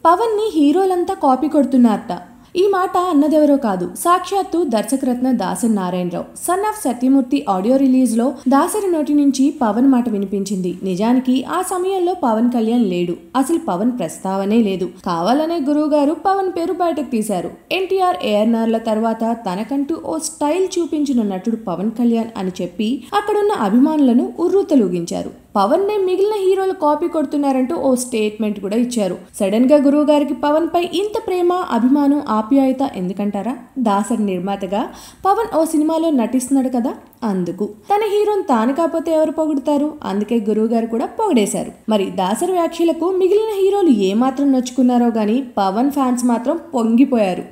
పవన్ ని హీరోలంతా కాపీ కొడుతున్నారట. ఈ మాట అన్నదెవరో కాదు, సాక్షాత్తు దర్శకరత్న Dasari Narayanarao. Son of Satyamurthy audio release లో దాసరి నోటి నుంచి పవన్ మాట వినిపించింది. నిజానికి ఆ సమయంలో పవన్ కళ్యాణ్ లేడు, అసలు పవన్ ప్రస్తావనే లేదు. కావాలనే గురువు గారు పవన్ పేరు బయటకు తీశారు. ఎన్టీఆర్, ఏఆర్ఆర్ల తర్వాత తనకంటూ ఓ స్టైల్ చూపించిన నటుడు పవన్ కళ్యాణ్ అని చెప్పి అక్కడున్న అభిమానులను ఉర్రూతలూగించారు. పవన్ నే మిగిలిన హీరోలు కాపీ కొడుతున్నారంటూ ఓ స్టేట్మెంట్ కూడా ఇచ్చారు. సడన్ గా గురువు గారికి పవన్ పై ఇంత ప్రేమ, అభిమానం, ఆప్యాయత ఎందుకంటారా? దాసరి నిర్మాతగా పవన్ ఓ సినిమాలో నటిస్తున్నాడు కదా, అందుకు. తన హీరోని తాను కాకపోతే ఎవరు పొగుడుతారు? అందుకే గురువు గారు కూడా పొగిడేశారు. మరి దాసరి వ్యాఖ్యలకు మిగిలిన హీరోలు ఏమాత్రం నొచ్చుకున్నారో గానీ పవన్ ఫ్యాన్స్ మాత్రం పొంగిపోయారు.